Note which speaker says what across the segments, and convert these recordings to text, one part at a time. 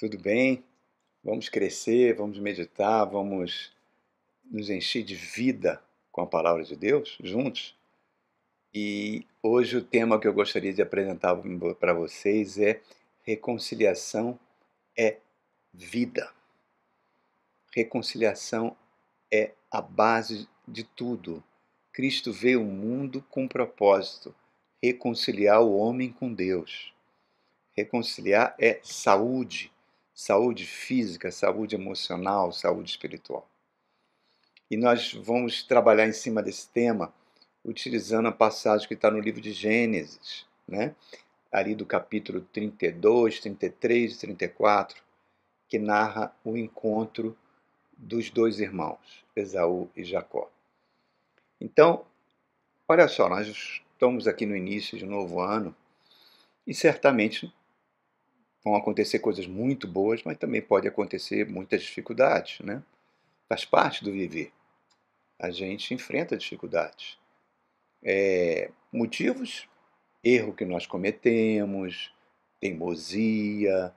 Speaker 1: Tudo bem? Vamos crescer, vamos meditar, vamos nos encher de vida com a palavra de Deus juntos? E hoje o tema que eu gostaria de apresentar para vocês é reconciliação é vida. Reconciliação é a base de tudo. Cristo veio ao mundo com um propósito: reconciliar o homem com Deus. Reconciliar é saúde, saúde física, saúde emocional, saúde espiritual. E nós vamos trabalhar em cima desse tema utilizando a passagem que está no livro de Gênesis, né? Ali do capítulo 32, 33 e 34, que narra o encontro dos dois irmãos, Esaú e Jacó. Então, olha só, nós estamos aqui no início de um novo ano e certamente vão acontecer coisas muito boas, mas também pode acontecer muitas dificuldades, né? Faz parte do viver. A gente enfrenta dificuldades. Motivos, erro que nós cometemos, teimosia,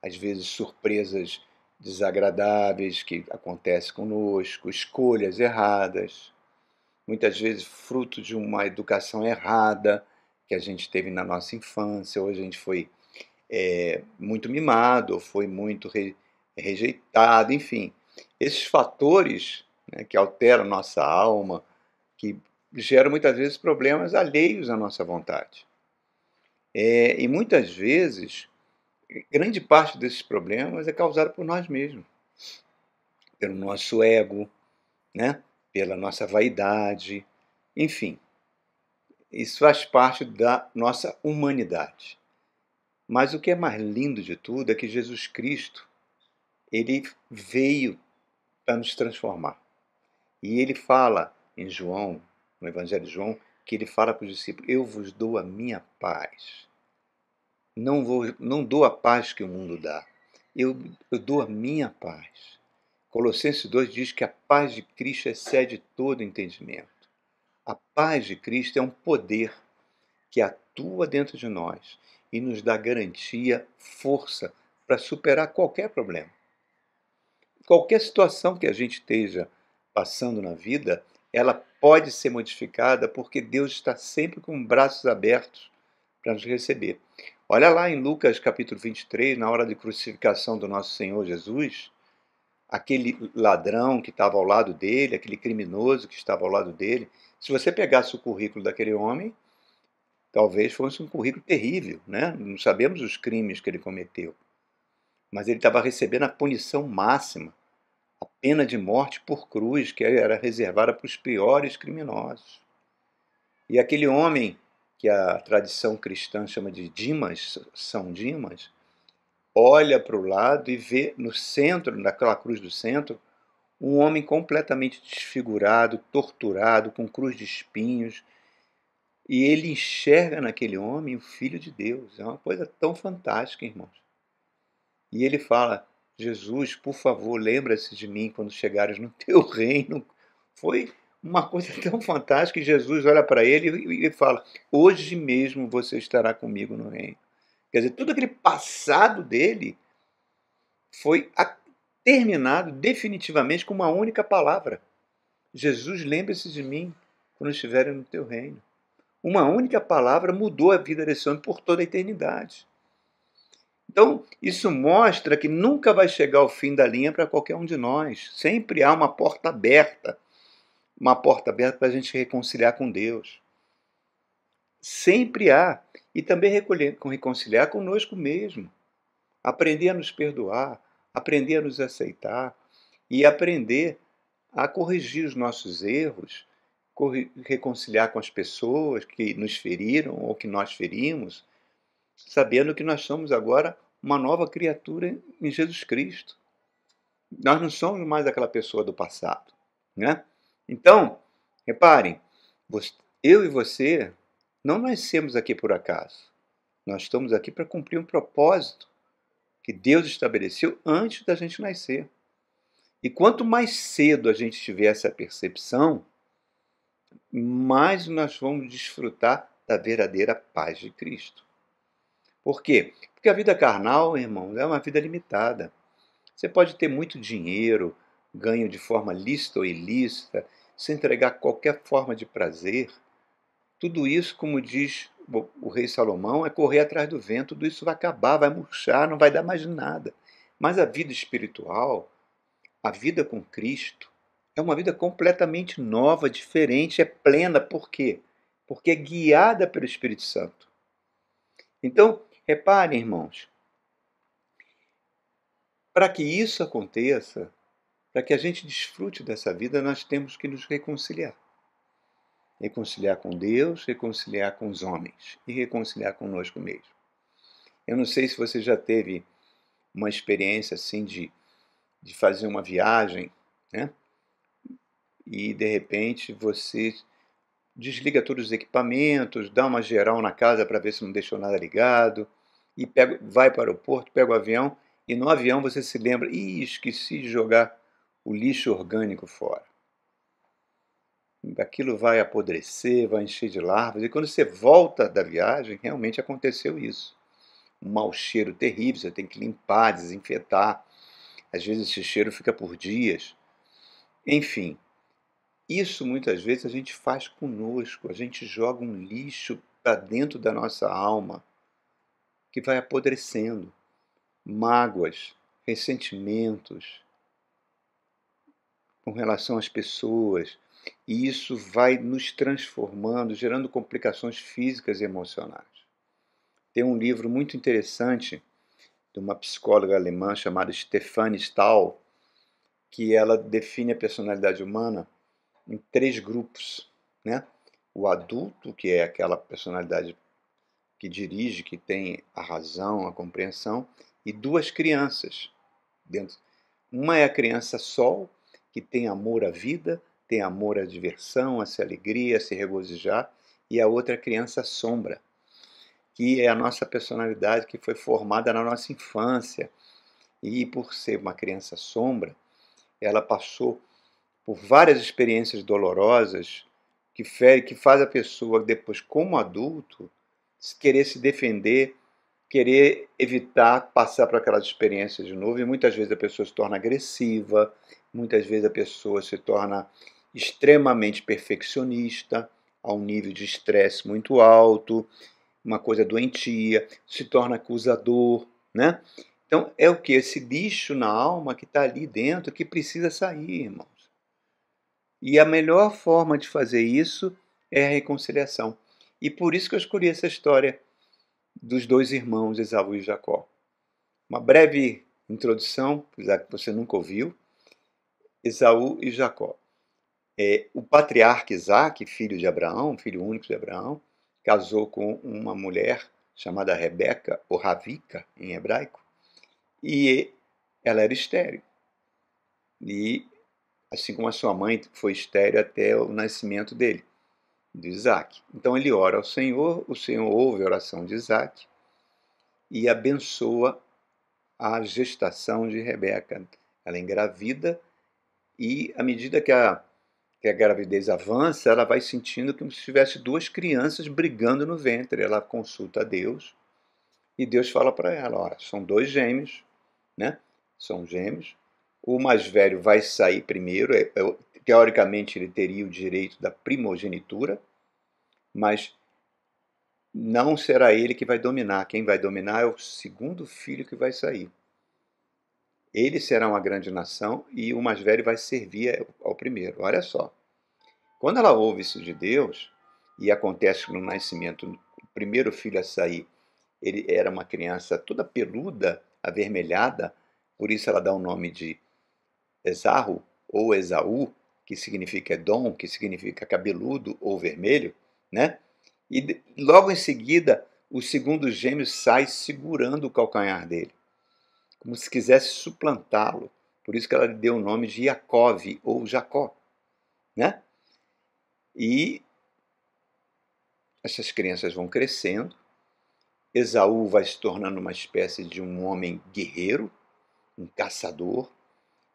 Speaker 1: às vezes surpresas desagradáveis que acontecem conosco, escolhas erradas, muitas vezes fruto de uma educação errada que a gente teve na nossa infância, ou a gente foi muito mimado, ou foi muito rejeitado, enfim. Esses fatores, né, que alteram a nossa alma, que geram muitas vezes problemas alheios à nossa vontade. E muitas vezes, grande parte desses problemas é causada por nós mesmos, pelo nosso ego, né, pela nossa vaidade, enfim. Isso faz parte da nossa humanidade. Mas o que é mais lindo de tudo é que Jesus Cristo, ele veio para nos transformar. E ele fala em João, no Evangelho de João, que ele fala para os discípulos: eu vos dou a minha paz. Não dou a paz que o mundo dá. Eu dou a minha paz. Colossenses 2 diz que a paz de Cristo excede todo entendimento. A paz de Cristo é um poder que atua dentro de nós e nos dá garantia, força para superar qualquer problema. Qualquer situação que a gente esteja passando na vida, ela pode ser modificada porque Deus está sempre com braços abertos para nos receber. Olha lá em Lucas capítulo 23, na hora de crucificação do nosso Senhor Jesus, aquele ladrão que estava ao lado dele, aquele criminoso que estava ao lado dele, se você pegasse o currículo daquele homem, talvez fosse um currículo terrível, né? Não sabemos os crimes que ele cometeu, mas ele estava recebendo a punição máxima, a pena de morte por cruz, que era reservada para os piores criminosos. E aquele homem, que a tradição cristã chama de Dimas, São Dimas, olha para o lado e vê no centro, naquela cruz do centro, um homem completamente desfigurado, torturado, com cruz de espinhos, e ele enxerga naquele homem o Filho de Deus. É uma coisa tão fantástica, irmãos. E ele fala: Jesus, por favor, lembra-se de mim quando chegares no teu reino. Foi uma coisa tão fantástica que Jesus olha para ele e fala: hoje mesmo você estará comigo no reino. Quer dizer, todo aquele passado dele foi terminado definitivamente com uma única palavra: Jesus, lembre-se de mim quando estiverem no teu reino. Uma única palavra mudou a vida desse homem por toda a eternidade. Então, isso mostra que nunca vai chegar ao fim da linha para qualquer um de nós. Sempre há uma porta aberta para a gente reconciliar com Deus. Sempre há. E também reconciliar conosco mesmo. Aprender a nos perdoar, aprender a nos aceitar e aprender a corrigir os nossos erros, reconciliar com as pessoas que nos feriram ou que nós ferimos, sabendo que nós somos agora uma nova criatura em Jesus Cristo. Nós não somos mais aquela pessoa do passado, né? Então, reparem, eu e você não nascemos aqui por acaso. Nós estamos aqui para cumprir um propósito que Deus estabeleceu antes da gente nascer. E quanto mais cedo a gente tiver essa percepção, mais nós vamos desfrutar da verdadeira paz de Cristo. Por quê? Porque a vida carnal, irmão, é uma vida limitada. Você pode ter muito dinheiro, ganho de forma lícita ou ilícita, se entregar qualquer forma de prazer. Tudo isso, como diz o rei Salomão, é correr atrás do vento. Tudo isso vai acabar, vai murchar, não vai dar mais nada. Mas a vida espiritual, a vida com Cristo, é uma vida completamente nova, diferente, é plena. Por quê? Porque é guiada pelo Espírito Santo. Então, reparem, irmãos, para que isso aconteça, para que a gente desfrute dessa vida, nós temos que nos reconciliar. Reconciliar com Deus, reconciliar com os homens e reconciliar conosco mesmo. Eu não sei se você já teve uma experiência assim de fazer uma viagem, né? E de repente você desliga todos os equipamentos, dá uma geral na casa para ver se não deixou nada ligado, e vai para o aeroporto, pega o avião, e no avião você se lembra, esqueci de jogar o lixo orgânico fora. Aquilo vai apodrecer, vai encher de larvas, e quando você volta da viagem, realmente aconteceu isso. Um mau cheiro terrível, você tem que limpar, desinfetar. Às vezes esse cheiro fica por dias. Enfim, isso muitas vezes a gente faz conosco, a gente joga um lixo para dentro da nossa alma, que vai apodrecendo. Mágoas, ressentimentos com relação às pessoas, e isso vai nos transformando, gerando complicações físicas e emocionais. Tem um livro muito interessante de uma psicóloga alemã chamada Stefanie Stahl, que ela define a personalidade humana em 3 grupos, né? O adulto, que é aquela personalidade que dirige, que tem a razão, a compreensão, e 2 crianças dentro. Uma é a criança sol, que tem amor à vida, tem amor à diversão, a se alegria, a se regozijar, e a outra é a criança sombra, que é a nossa personalidade que foi formada na nossa infância. E por ser uma criança sombra, ela passou por várias experiências dolorosas que faz a pessoa depois, como adulto, querer se defender, querer evitar passar por aquelas experiências de novo, e muitas vezes a pessoa se torna agressiva, muitas vezes a pessoa se torna extremamente perfeccionista, a um nível de estresse muito alto, uma coisa doentia, se torna acusador, né? Então é o que? Esse lixo na alma que está ali dentro que precisa sair, irmãos. E a melhor forma de fazer isso é a reconciliação. E por isso que eu escolhi essa história dos 2 irmãos, Esaú e Jacó. Uma breve introdução, já que você nunca ouviu, Esaú e Jacó. O patriarca Isaac, filho de Abraão, filho único de Abraão, casou com uma mulher chamada Rebeca, ou Ravika em hebraico, e ela era estéril. E assim como a sua mãe foi estéril até o nascimento dele, de Isaac. Então ele ora ao Senhor, o Senhor ouve a oração de Isaac e abençoa a gestação de Rebeca. Ela engravida e, à medida que a gravidez avança, ela vai sentindo como se tivesse 2 crianças brigando no ventre. Ela consulta a Deus e Deus fala para ela: olha, são 2 gêmeos, né? São gêmeos. O mais velho vai sair primeiro. Teoricamente, ele teria o direito da primogenitura, mas não será ele que vai dominar. Quem vai dominar é o segundo filho que vai sair. Ele será uma grande nação e o mais velho vai servir ao primeiro. Olha só. Quando ela ouve isso de Deus, e acontece que no nascimento, o primeiro filho a sair, ele era uma criança toda peluda, avermelhada, por isso ela dá o nome de Esaú ou Esaú, que significa Edom, que significa cabeludo ou vermelho, né? E logo em seguida, o segundo gêmeo sai segurando o calcanhar dele, como se quisesse suplantá-lo. Por isso que ela lhe deu o nome de Iacove ou Jacó, né? E essas crianças vão crescendo. Esaú vai se tornando uma espécie de um homem guerreiro, um caçador,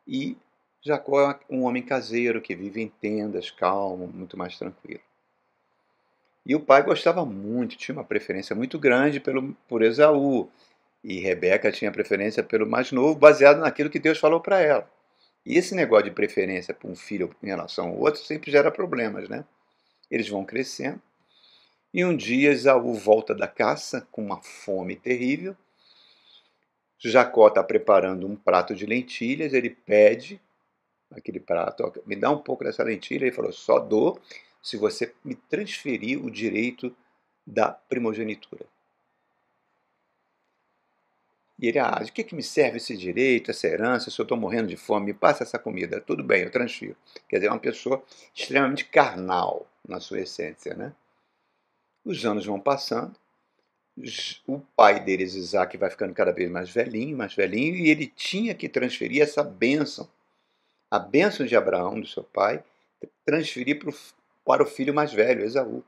Speaker 1: e Jacó é um homem caseiro que vive em tendas, calmo, muito mais tranquilo. E o pai gostava muito, tinha uma preferência muito grande por Esaú. E Rebeca tinha preferência pelo mais novo, baseado naquilo que Deus falou para ela. E esse negócio de preferência para um filho em relação ao outro sempre gera problemas, né? Eles vão crescendo. E um dia Esaú volta da caça com uma fome terrível. Jacó está preparando um prato de lentilhas, ele pede aquele prato, ó, me dá um pouco dessa lentilha. Ele falou, só dou se você me transferir o direito da primogenitura. E ele, de que me serve esse direito, essa herança, se eu estou morrendo de fome, me passa essa comida. Tudo bem, eu transfiro. Quer dizer, é uma pessoa extremamente carnal na sua essência, né? Os anos vão passando, o pai deles, Isaac, vai ficando cada vez mais velhinho, e ele tinha que transferir essa bênção, a bênção de Abraão, do seu pai, transferir para o filho mais velho, Esaú,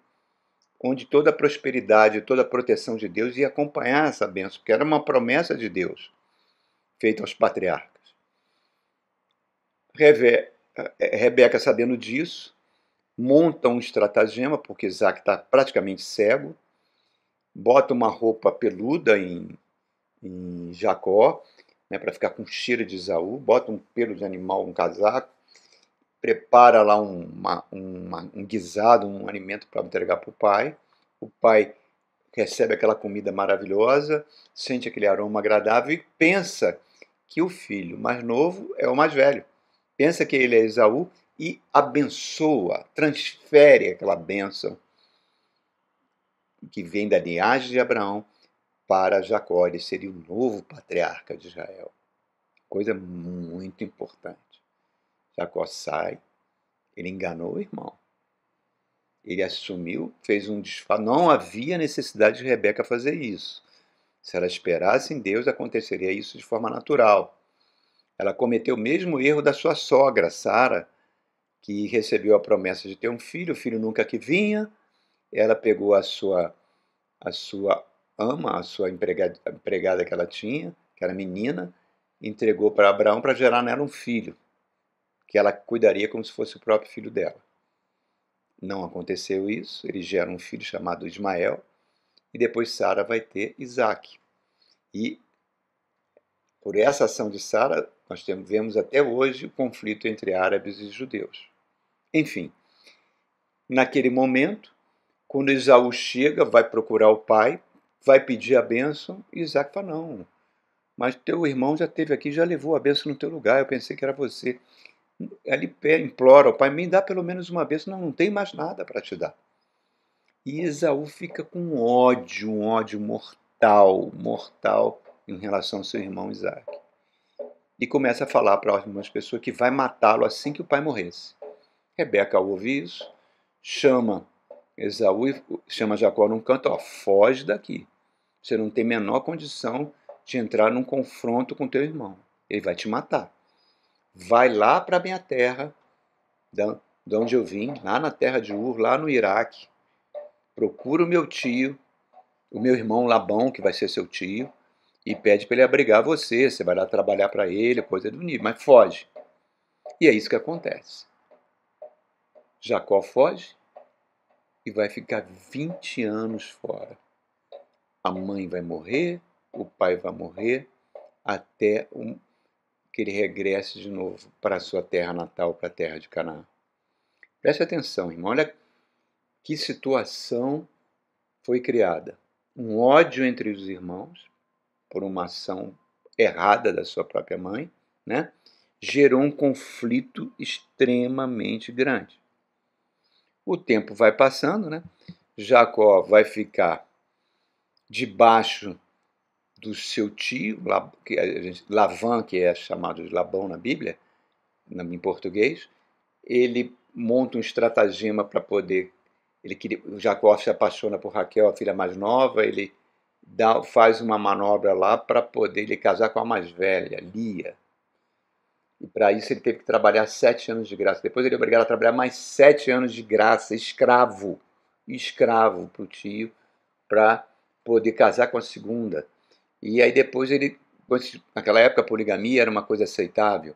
Speaker 1: onde toda a prosperidade, toda a proteção de Deus ia acompanhar essa bênção, porque era uma promessa de Deus, feita aos patriarcas. Rebeca, sabendo disso, monta um estratagema, porque Isaac está praticamente cego, bota uma roupa peluda em Jacó, né, para ficar com cheiro de Esaú, bota um pelo de animal, um casaco, prepara lá um guisado, um alimento para entregar para o pai. O pai recebe aquela comida maravilhosa, sente aquele aroma agradável e pensa que o filho mais novo é o mais velho. Pensa que ele é Esaú e abençoa, transfere aquela bênção que vem da linhagem de Abraão para Jacó. Ele seria o novo patriarca de Israel. Coisa muito importante. Jacó sai, ele enganou o irmão. Ele assumiu, fez um desfile. Não havia necessidade de Rebeca fazer isso. Se ela esperasse em Deus, aconteceria isso de forma natural. Ela cometeu o mesmo erro da sua sogra, Sara, que recebeu a promessa de ter um filho, o filho nunca que vinha. Ela pegou a sua ama, a sua empregada que ela tinha, que era menina, entregou para Abraão para gerar nela um filho, que ela cuidaria como se fosse o próprio filho dela. Não aconteceu isso, ele gera um filho chamado Ismael, e depois Sara vai ter Isaac. E por essa ação de Sara, nós vemos até hoje o conflito entre árabes e judeus. Enfim, naquele momento, quando Esaú chega, vai procurar o pai, vai pedir a bênção, e Isaac fala, não, mas teu irmão já esteve aqui, já levou a bênção no teu lugar, eu pensei que era você. Ele implora ao pai, me dá pelo menos uma bênção, não tem mais nada para te dar. E Esaú fica com um ódio mortal em relação ao seu irmão Isaac. E começa a falar para algumas pessoas que vai matá-lo assim que o pai morresse. Rebeca ouve isso, chama Esaú e chama Jacó num canto, foge daqui. Você não tem a menor condição de entrar num confronto com teu irmão. Ele vai te matar. Vai lá para a minha terra, de onde eu vim, lá na terra de Ur, lá no Iraque. Procura o meu tio, o meu irmão Labão, que vai ser seu tio, e pede para ele abrigar você. Você vai lá trabalhar para ele, coisa do nível, mas foge. E é isso que acontece. Jacó foge e vai ficar 20 anos fora. A mãe vai morrer, o pai vai morrer, até que ele regresse de novo para a sua terra natal, para a terra de Canaã. Preste atenção, irmão, olha que situação foi criada. Um ódio entre os irmãos, por uma ação errada da sua própria mãe, né? Gerou um conflito extremamente grande. O tempo vai passando, né? Jacó vai ficar debaixo do seu tio, Lavã, que é chamado de Labão na Bíblia, em português. Ele monta um estratagema para poder... Jacó se apaixona por Raquel, a filha mais nova, ele faz uma manobra lá para poder ele casar com a mais velha, Lia. E para isso ele teve que trabalhar 7 anos de graça. Depois ele é obrigado a trabalhar mais 7 anos de graça, escravo para o tio, para poder casar com a segunda. E aí depois naquela época a poligamia era uma coisa aceitável.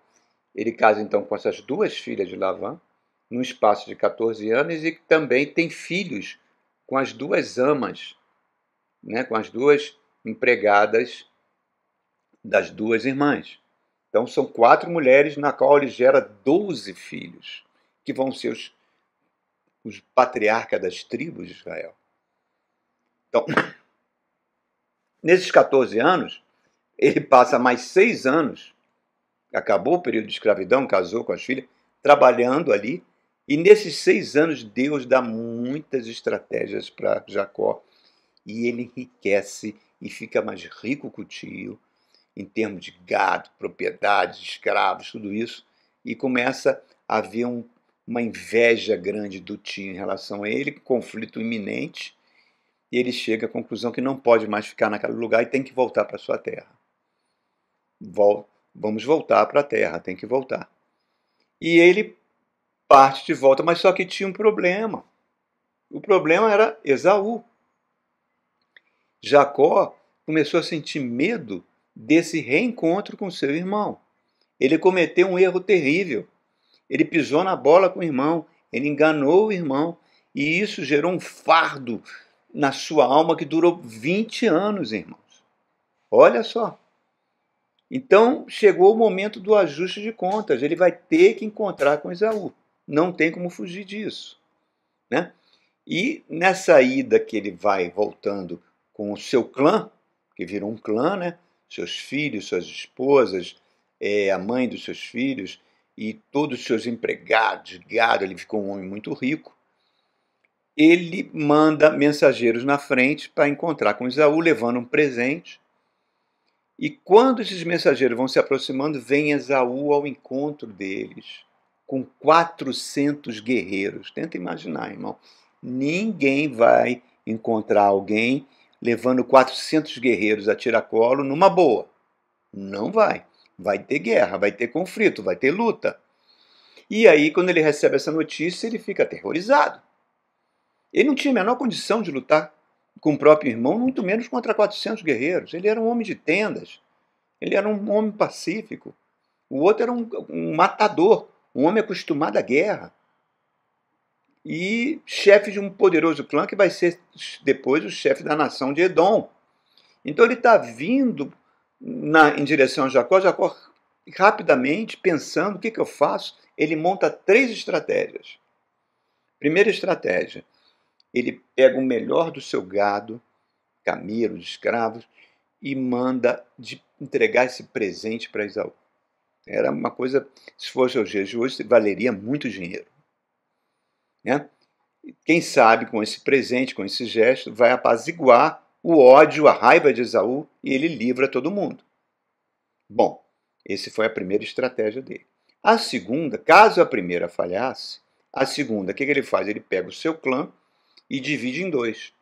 Speaker 1: Ele casa então com essas 2 filhas de Lavã, num espaço de 14 anos, e também tem filhos com as 2 amas, né, com as 2 empregadas das duas irmãs. Então são 4 mulheres, na qual ele gera 12 filhos, que vão ser os patriarcas das tribos de Israel. Então, nesses 14 anos, ele passa mais 6 anos, acabou o período de escravidão, casou com as filhas, trabalhando ali, e nesses 6 anos Deus dá muitas estratégias para Jacó, e ele enriquece e fica mais rico que o tio, em termos de gado, propriedades, escravos, tudo isso, e começa a haver uma inveja grande do tio em relação a ele, conflito iminente, e ele chega à conclusão que não pode mais ficar naquele lugar e tem que voltar para sua terra. Vamos voltar para a terra, tem que voltar. E ele parte de volta, mas só que tinha um problema. O problema era Esaú. Jacó começou a sentir medo desse reencontro com seu irmão. Ele cometeu um erro terrível. Ele pisou na bola com o irmão, ele enganou o irmão, e isso gerou um fardo na sua alma que durou 20 anos, irmãos. Olha só. Então chegou o momento do ajuste de contas. Ele vai ter que encontrar com Esaú. Não tem como fugir disso, né? E nessa ida que ele vai voltando com o seu clã, que virou um clã, né? Seus filhos, suas esposas, a mãe dos seus filhos e todos os seus empregados, gado, ele ficou um homem muito rico. Ele manda mensageiros na frente para encontrar com Esaú, levando um presente. E quando esses mensageiros vão se aproximando, vem Esaú ao encontro deles, com 400 guerreiros. Tenta imaginar, irmão. Ninguém vai encontrar alguém levando 400 guerreiros a tiracolo numa boa. Não vai. Vai ter guerra, vai ter conflito, vai ter luta. E aí, quando ele recebe essa notícia, ele fica aterrorizado. Ele não tinha a menor condição de lutar com o próprio irmão, muito menos contra 400 guerreiros. Ele era um homem de tendas. Ele era um homem pacífico. O outro era um matador, um homem acostumado à guerra. E chefe de um poderoso clã que vai ser depois o chefe da nação de Edom. Então ele está vindo em direção a Jacó. Jacó, rapidamente, pensando o que eu faço, ele monta 3 estratégias. Primeira estratégia, ele pega o melhor do seu gado, camelos, escravos, e manda entregar esse presente para Esaú. Era uma coisa, se fosse os dias de hoje, valeria muito dinheiro, né? Quem sabe com esse presente, com esse gesto, vai apaziguar o ódio, a raiva de Esaú e ele livra todo mundo. Bom, essa foi a primeira estratégia dele. A segunda, caso a primeira falhasse, a segunda, o que ele faz? Ele pega o seu clã e divide em 2.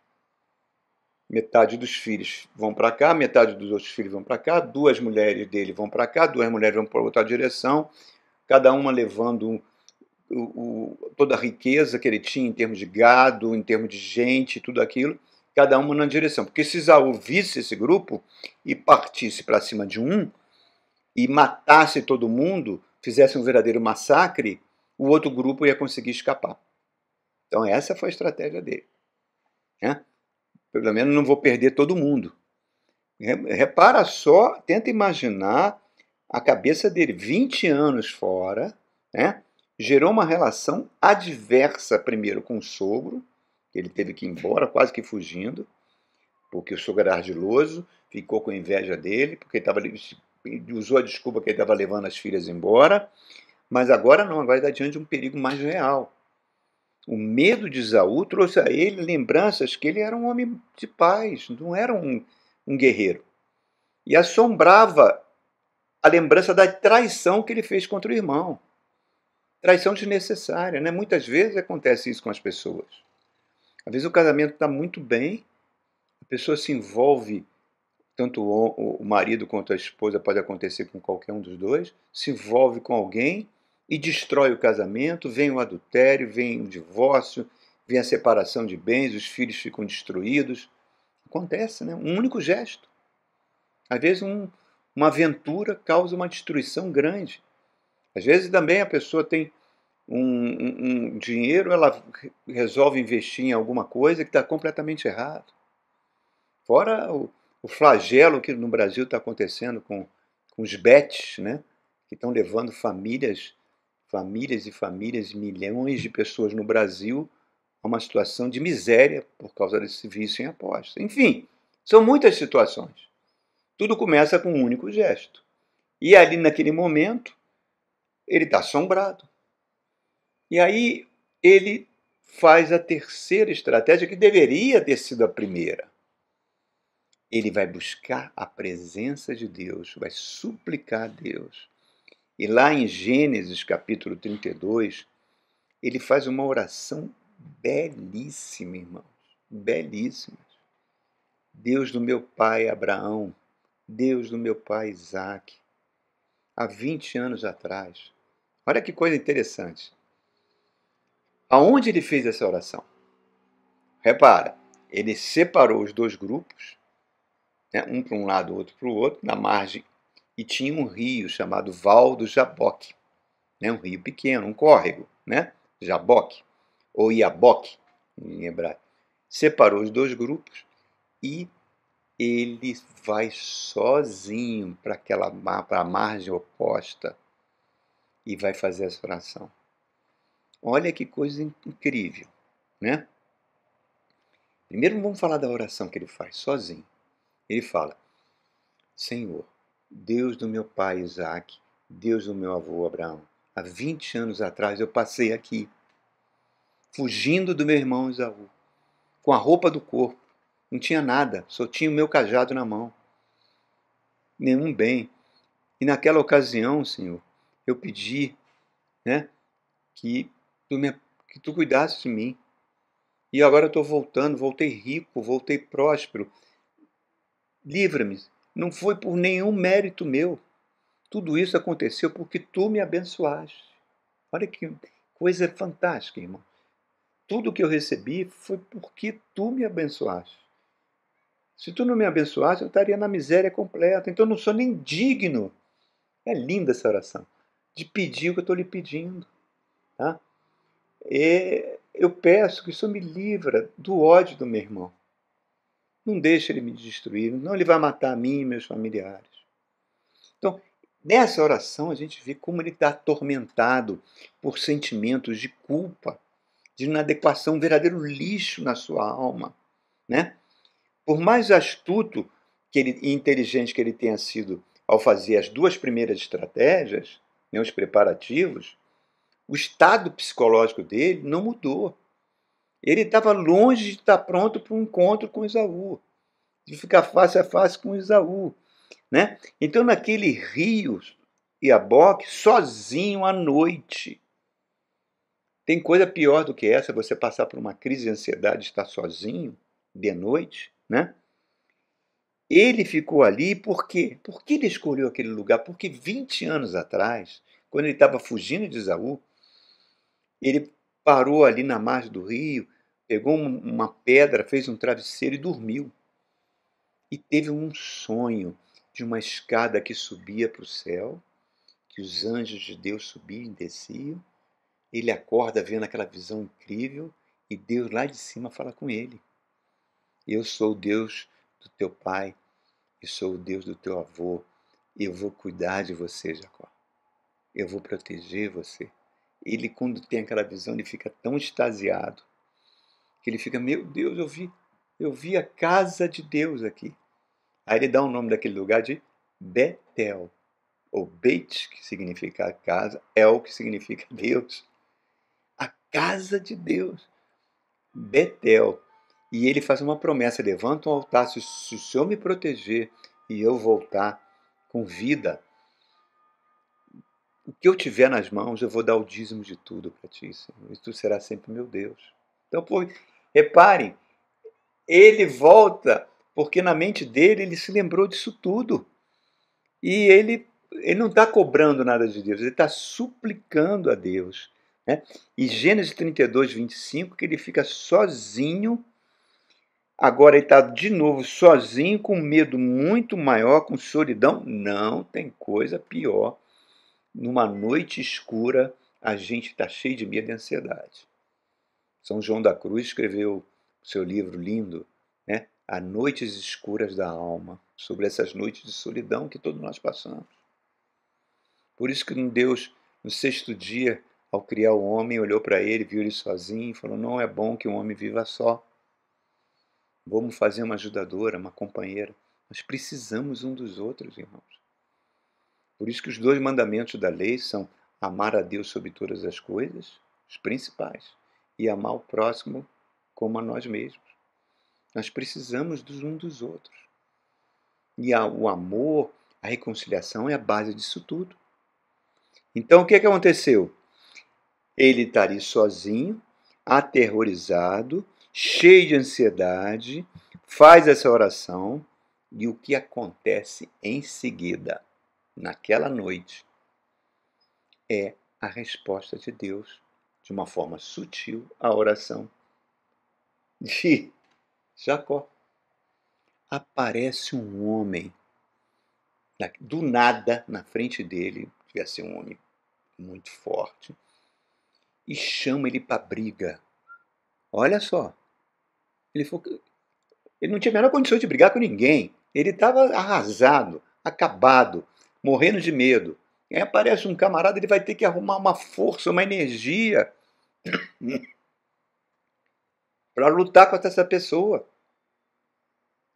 Speaker 1: Metade dos filhos vão para cá, metade dos outros filhos vão para cá, 2 mulheres dele vão para cá, 2 mulheres vão para outra direção, cada uma levando toda a riqueza que ele tinha em termos de gado, em termos de gente, tudo aquilo, cada uma na direção. Porque se Esaú visse esse grupo e partisse para cima de um e matasse todo mundo, fizesse um verdadeiro massacre, o outro grupo ia conseguir escapar. Então essa foi a estratégia dele, né? Pelo menos não vou perder todo mundo. Repara só, tenta imaginar a cabeça dele, 20 anos fora, né? Gerou uma relação adversa primeiro com o sogro, que ele teve que ir embora, quase que fugindo, porque o sogro era ardiloso, ficou com inveja dele, porque usou a desculpa que ele estava levando as filhas embora, mas agora não, agora está diante de um perigo mais real. O medo de Esaú trouxe a ele lembranças que ele era um homem de paz, não era um guerreiro. E assombrava a lembrança da traição que ele fez contra o irmão. Traição desnecessária, né? Muitas vezes acontece isso com as pessoas. Às vezes o casamento está muito bem, a pessoa se envolve, tanto o marido quanto a esposa, pode acontecer com qualquer um dos dois, se envolve com alguém e destrói o casamento, vem o adultério, vem o divórcio, vem a separação de bens, os filhos ficam destruídos. Acontece, né? Um único gesto. Às vezes uma aventura causa uma destruição grande. Às vezes também a pessoa tem um dinheiro, ela resolve investir em alguma coisa que está completamente errado. Fora o o flagelo que no Brasil está acontecendo com os bets, né? Que estão levando famílias e famílias, milhões de pessoas no Brasil a uma situação de miséria por causa desse vício em aposta. Enfim, são muitas situações. Tudo começa com um único gesto. E ali naquele momento, ele está assombrado. E aí ele faz a terceira estratégia, que deveria ter sido a primeira. Ele vai buscar a presença de Deus, vai suplicar a Deus. E lá em Gênesis capítulo 32, ele faz uma oração belíssima, irmãos. Belíssima. Deus do meu pai Abraão, Deus do meu pai Isaac, há 20 anos atrás. Olha que coisa interessante. Aonde ele fez essa oração? Repara, ele separou os dois grupos, né, um para um lado, outro para o outro, na margem, e tinha um rio chamado Val do Jaboque, né, um rio pequeno, um córrego, né, Jaboque, ou Iaboque, em hebraico. Separou os dois grupos e ele vai sozinho para a margem oposta e vai fazer essa oração. Olha que coisa incrível, né? Primeiro vamos falar da oração que ele faz sozinho. Ele fala: Senhor, Deus do meu pai Isaac, Deus do meu avô Abraão, há 20 anos atrás eu passei aqui, fugindo do meu irmão Esaú, com a roupa do corpo, não tinha nada, só tinha o meu cajado na mão, nenhum bem. E naquela ocasião, Senhor, eu pedi, né, que tu cuidasses de mim. E agora eu estou voltando, voltei rico, voltei próspero. Livra-me. Não foi por nenhum mérito meu. Tudo isso aconteceu porque tu me abençoaste. Olha que coisa fantástica, irmão. Tudo que eu recebi foi porque tu me abençoaste. Se tu não me abençoasse, eu estaria na miséria completa. Então eu não sou nem digno. É linda essa oração. De pedir o que eu estou lhe pedindo. Tá? E eu peço que o Senhor me livra do ódio do meu irmão. Não deixe ele me destruir, não ele vai matar a mim e meus familiares. Então, nessa oração a gente vê como ele está atormentado por sentimentos de culpa, de inadequação, um verdadeiro lixo na sua alma, né? Por mais astuto e inteligente que ele tenha sido ao fazer as duas primeiras estratégias, né, os preparativos, o estado psicológico dele não mudou. Ele estava longe de estar pronto para um encontro com Esaú, de ficar face a face com Esaú, né? Então, naquele rio Iaboque, sozinho à noite. Tem coisa pior do que essa, você passar por uma crise de ansiedade e estar sozinho de noite, né? Ele ficou ali por quê? Por que ele escolheu aquele lugar? Porque 20 anos atrás, quando ele estava fugindo de Esaú, ele parou ali na margem do rio, pegou uma pedra, fez um travesseiro e dormiu. E teve um sonho de uma escada que subia para o céu, que os anjos de Deus subiam e desciam. Ele acorda vendo aquela visão incrível e Deus lá de cima fala com ele. Eu sou o Deus do teu pai e sou o Deus do teu avô. Eu vou cuidar de você, Jacó. Eu vou proteger você. Ele, quando tem aquela visão, ele fica tão extasiado que ele fica, meu Deus, eu vi a casa de Deus aqui. Aí ele dá o nome daquele lugar de Betel, ou Beit, que significa casa, El, que significa Deus. A casa de Deus, Betel. E ele faz uma promessa, levanta um altar, se o Senhor me proteger e eu voltar com vida, o que eu tiver nas mãos, eu vou dar o dízimo de tudo para ti, Senhor. E tu serás sempre meu Deus. Então, reparem, ele volta porque na mente dele ele se lembrou disso tudo. E ele não está cobrando nada de Deus, ele está suplicando a Deus. Né? E Gênesis 32, 25, que ele fica sozinho, agora ele está de novo sozinho, com medo muito maior, com solidão. Não tem coisa pior. Numa noite escura, a gente está cheio de medo e ansiedade. São João da Cruz escreveu o seu livro lindo, né? Há noites escuras da alma, sobre essas noites de solidão que todos nós passamos. Por isso que Deus, no sexto dia, ao criar o homem, olhou para ele, viu ele sozinho e falou: não é bom que um homem viva só. Vamos fazer uma ajudadora, uma companheira. Nós precisamos um dos outros, irmãos. Por isso que os 2 mandamentos da lei são amar a Deus sobre todas as coisas, os principais, e amar o próximo como a nós mesmos. Nós precisamos um dos outros. E o amor, a reconciliação é a base disso tudo. Então, o que aconteceu? Ele está ali sozinho, aterrorizado, cheio de ansiedade, faz essa oração, e o que acontece em seguida, naquela noite, é a resposta de Deus, de uma forma sutil, à oração de Jacó. Aparece um homem, do nada, na frente dele, devia ser um homem muito forte, e chama ele para briga. Olha só, ele não tinha a menor condição de brigar com ninguém. Ele estava arrasado, acabado, morrendo de medo. Aí aparece um camarada, ele vai ter que arrumar uma força, uma energia para lutar contra essa pessoa.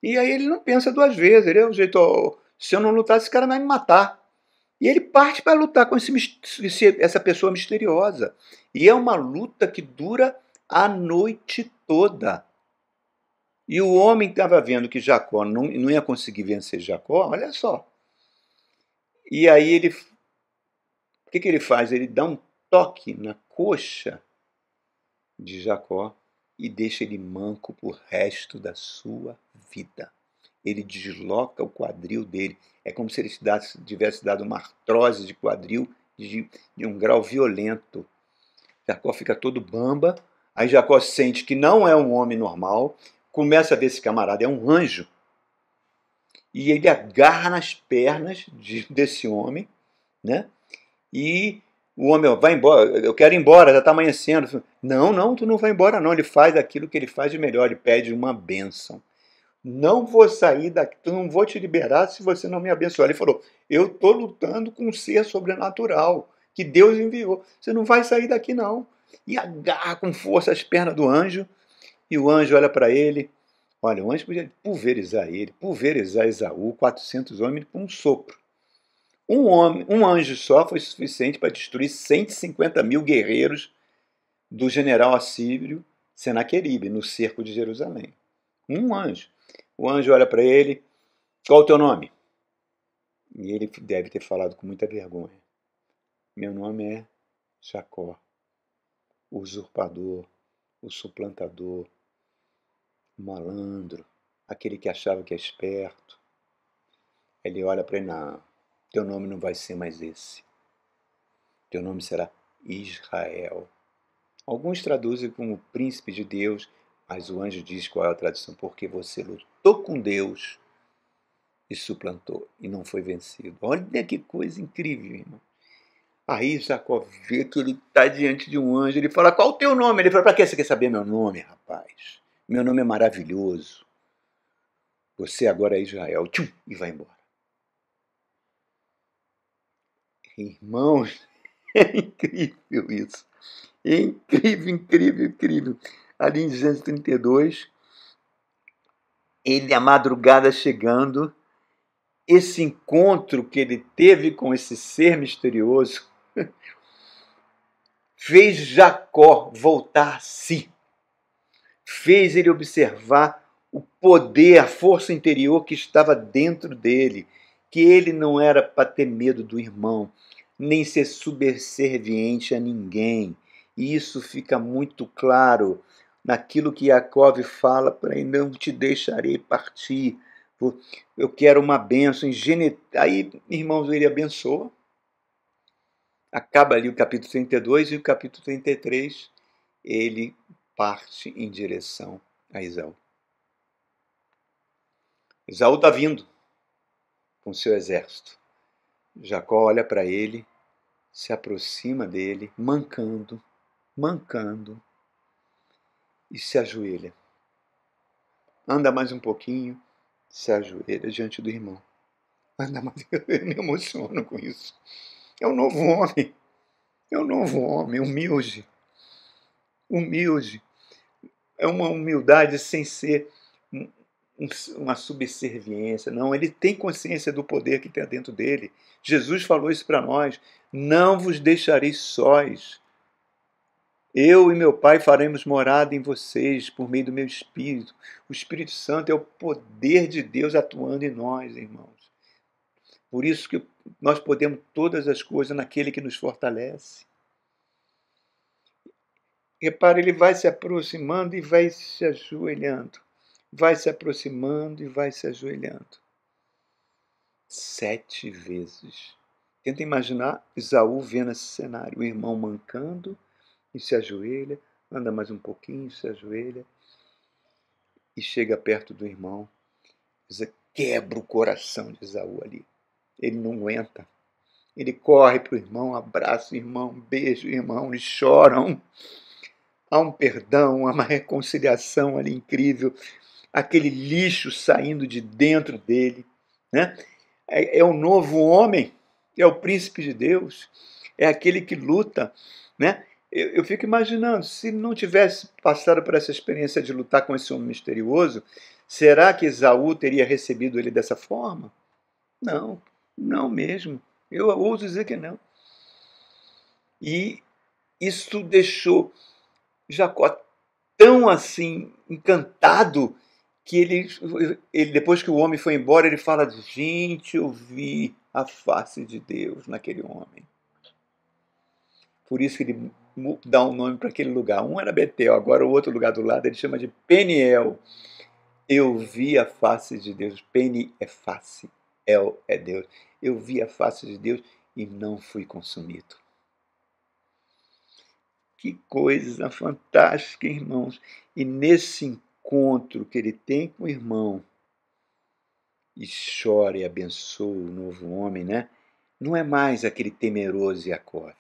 Speaker 1: E aí ele não pensa 2 vezes. Ele é um jeito, se eu não lutar, esse cara vai me matar. E ele parte para lutar com essa pessoa misteriosa. E é uma luta que dura a noite toda. E o homem estava vendo que Jacó não ia conseguir vencer Jacó, olha só. E aí o que ele faz? Ele dá um toque na coxa de Jacó e deixa ele manco pro resto da sua vida. Ele desloca o quadril dele. É como se ele tivesse dado uma artrose de quadril de um grau violento. Jacó fica todo bamba. Aí Jacó sente que não é um homem normal. Começa a ver esse camarada é um anjo. E ele agarra nas pernas desse homem, né? E o homem, vai embora, eu quero ir embora, já está amanhecendo. Não, não, tu não vai embora não. Ele faz aquilo que ele faz de melhor, ele pede uma bênção. Não vou sair daqui, tu não vou te liberar se você não me abençoar. Ele falou, eu estou lutando com um ser sobrenatural que Deus enviou. Você não vai sair daqui não. E agarra com força as pernas do anjo, e o anjo olha para ele. Olha, o anjo podia pulverizar ele, pulverizar Esaú, 400 homens, com um sopro. Um anjo só foi suficiente para destruir 150 mil guerreiros do general assírio Senaqueribe, no cerco de Jerusalém. Um anjo. O anjo olha para ele, qual o teu nome? E ele deve ter falado com muita vergonha. Meu nome é Jacó, o usurpador, o suplantador, o malandro, aquele que achava que é esperto. Ele olha para ele, não, teu nome não vai ser mais esse. Teu nome será Israel. Alguns traduzem como príncipe de Deus, mas o anjo diz qual é a tradução, porque você lutou com Deus e suplantou, e não foi vencido. Olha que coisa incrível, irmão. Aí Jacó vê que ele está diante de um anjo, ele fala, qual o teu nome? Ele fala, para que você quer saber meu nome, rapaz? Meu nome é maravilhoso. Você agora é Israel. Tchum, e vai embora. Irmãos, é incrível isso. É incrível, incrível, incrível. Ali em 232, ele, a madrugada chegando, esse encontro que ele teve com esse ser misterioso fez Jacó voltar a si. Fez ele observar o poder, a força interior que estava dentro dele, que ele não era para ter medo do irmão, nem ser subserviente a ninguém. E isso fica muito claro naquilo que Jacob fala para ele, não te deixarei partir, eu quero uma bênção. Aí, irmãos, ele abençoa. Acaba ali o capítulo 32 e o capítulo 33, ele parte em direção a Esaú. Esaú está vindo com seu exército. Jacó olha para ele, se aproxima dele, mancando, e se ajoelha. anda mais um pouquinho, se ajoelha diante do irmão. Anda mais, eu me emociono com isso. É um novo homem, é um novo homem, humilde, humilde. É uma humildade sem ser uma subserviência. Não, ele tem consciência do poder que tem dentro dele. Jesus falou isso para nós. Não vos deixarei sós. Eu e meu Pai faremos morada em vocês por meio do meu Espírito. O Espírito Santo é o poder de Deus atuando em nós, irmãos. Por isso que nós podemos todas as coisas naquele que nos fortalece. Repare, ele vai se aproximando e vai se ajoelhando. Vai se aproximando e vai se ajoelhando. 7 vezes. Tenta imaginar Esaú vendo esse cenário. O irmão mancando e se ajoelha, anda mais um pouquinho, se ajoelha e chega perto do irmão. Quebra o coração de Esaú ali. Ele não aguenta. Ele corre para o irmão, abraça o irmão, beija o irmão, eles choram. Há um perdão, há uma reconciliação ali incrível. Aquele lixo saindo de dentro dele. Né? É o novo homem, é o príncipe de Deus, é aquele que luta. Né? Eu fico imaginando, se não tivesse passado por essa experiência de lutar com esse homem misterioso, será que Esaú teria recebido ele dessa forma? Não, não mesmo. Eu ouso dizer que não. E isso deixou Jacó tão assim encantado que ele depois que o homem foi embora, ele fala: gente, eu vi a face de Deus naquele homem. Por isso que ele dá um nome para aquele lugar. Um era Betel, agora o outro lugar do lado ele chama de Peniel. Eu vi a face de Deus. Peni é face, El é Deus. Eu vi a face de Deus e não fui consumido. Que coisa fantástica, irmãos. E nesse encontro que ele tem com o irmão, e chora e abençoa o novo homem, né? Não é mais aquele temeroso Jacó.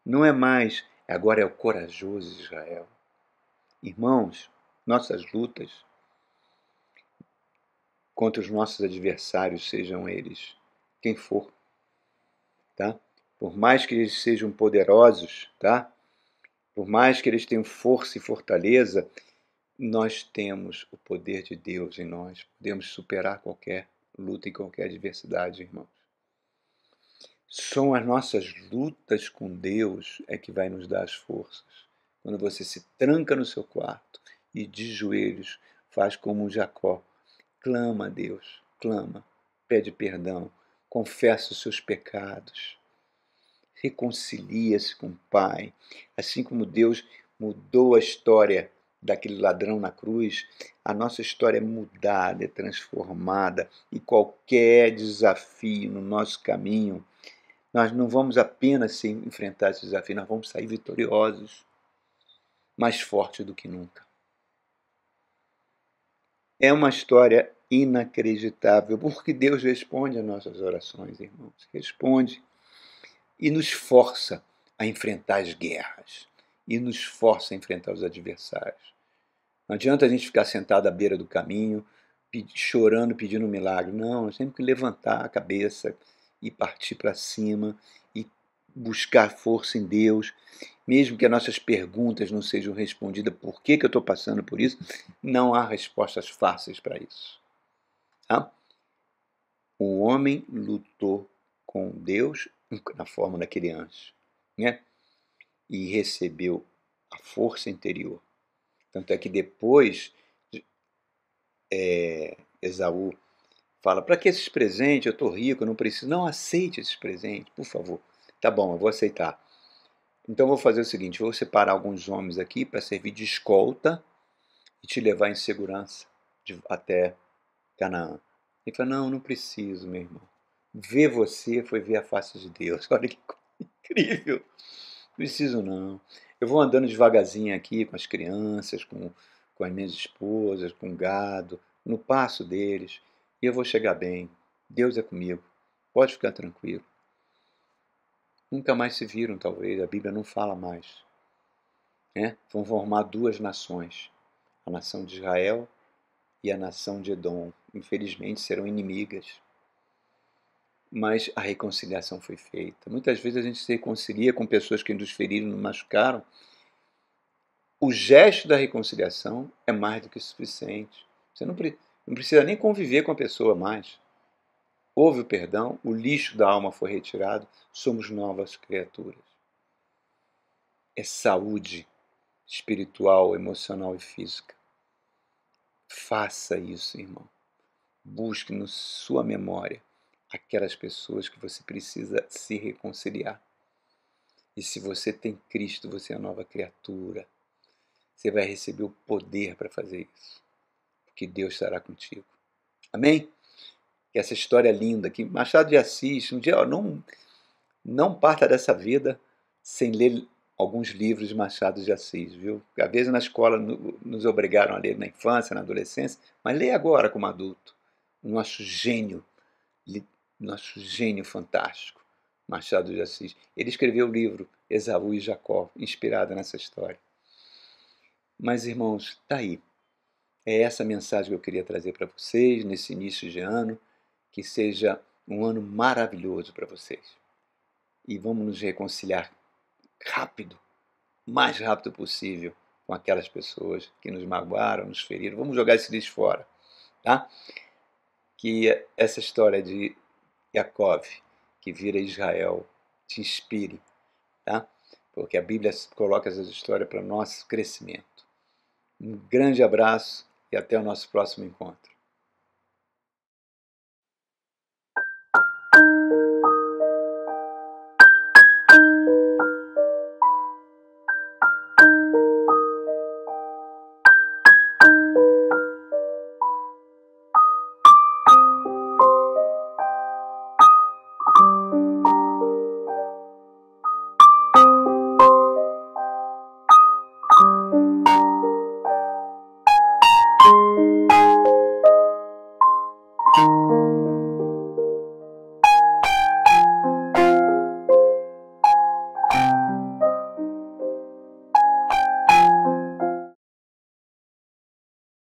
Speaker 1: Não é mais, agora é o corajoso Israel. Irmãos, nossas lutas contra os nossos adversários, sejam eles quem for, tá? Por mais que eles sejam poderosos, tá? Por mais que eles tenham força e fortaleza, nós temos o poder de Deus em nós. Podemos superar qualquer luta e qualquer adversidade, irmãos. São as nossas lutas com Deus é que vai nos dar as forças. Quando você se tranca no seu quarto e de joelhos faz como Jacó, clama a Deus, clama, pede perdão, confessa os seus pecados, reconcilia-se com o Pai. Assim como Deus mudou a história daquele ladrão na cruz, a nossa história é mudada, é transformada, e qualquer desafio no nosso caminho, nós não vamos apenas enfrentar esse desafio, nós vamos sair vitoriosos, mais fortes do que nunca. É uma história inacreditável, porque Deus responde às nossas orações, irmãos. Responde e nos força a enfrentar as guerras, e nos força a enfrentar os adversários. Não adianta a gente ficar sentado à beira do caminho, chorando, pedindo um milagre. Não, nós temos que levantar a cabeça e partir para cima e buscar força em Deus, mesmo que as nossas perguntas não sejam respondidas, por que eu estou passando por isso, não há respostas fáceis para isso. Tá? O homem lutou com Deus na forma daquele anjo, né? E recebeu a força interior. Tanto é que depois Esaú fala: para que esses presentes? Eu estou rico, eu não preciso. Não aceite esses presentes, por favor. Tá bom, eu vou aceitar. Então vou fazer o seguinte: vou separar alguns homens aqui para servir de escolta e te levar em segurança até Canaã. Ele fala: não, não preciso, meu irmão. Ver você foi ver a face de Deus. Olha que coisa incrível. Não preciso não. Eu vou andando devagarzinho aqui com as crianças, com as minhas esposas, com o gado, no passo deles, e eu vou chegar bem. Deus é comigo. Pode ficar tranquilo. Nunca mais se viram, talvez. A Bíblia não fala mais. Né? Vão formar duas nações. A nação de Israel e a nação de Edom, infelizmente, serão inimigas. Mas a reconciliação foi feita. Muitas vezes a gente se reconcilia com pessoas que nos feriram, nos machucaram. O gesto da reconciliação é mais do que suficiente. Você não precisa nem conviver com a pessoa mais. Houve o perdão, o lixo da alma foi retirado, somos novas criaturas. É saúde espiritual, emocional e física. Faça isso, irmão. Busque na sua memória aquelas pessoas que você precisa se reconciliar. E se você tem Cristo, você é nova criatura. Você vai receber o poder para fazer isso. Porque Deus estará contigo. Amém? E essa história linda que Machado de Assis, um dia, não parta dessa vida sem ler alguns livros de Machado de Assis, viu? Às vezes na escola nos obrigaram a ler na infância, na adolescência, mas leia agora como adulto. O nosso gênio fantástico, Machado de Assis. Ele escreveu o livro Esaú e Jacó, inspirado nessa história. Mas, irmãos, está aí. É essa mensagem que eu queria trazer para vocês nesse início de ano. Que seja um ano maravilhoso para vocês. E vamos nos reconciliar rápido, o mais rápido possível, com aquelas pessoas que nos magoaram, nos feriram. Vamos jogar esse lixo fora, tá? Que essa história de Jacob, que vira Israel, te inspire, tá? Porque a Bíblia coloca essas histórias para nosso crescimento. Um grande abraço e até o nosso próximo encontro.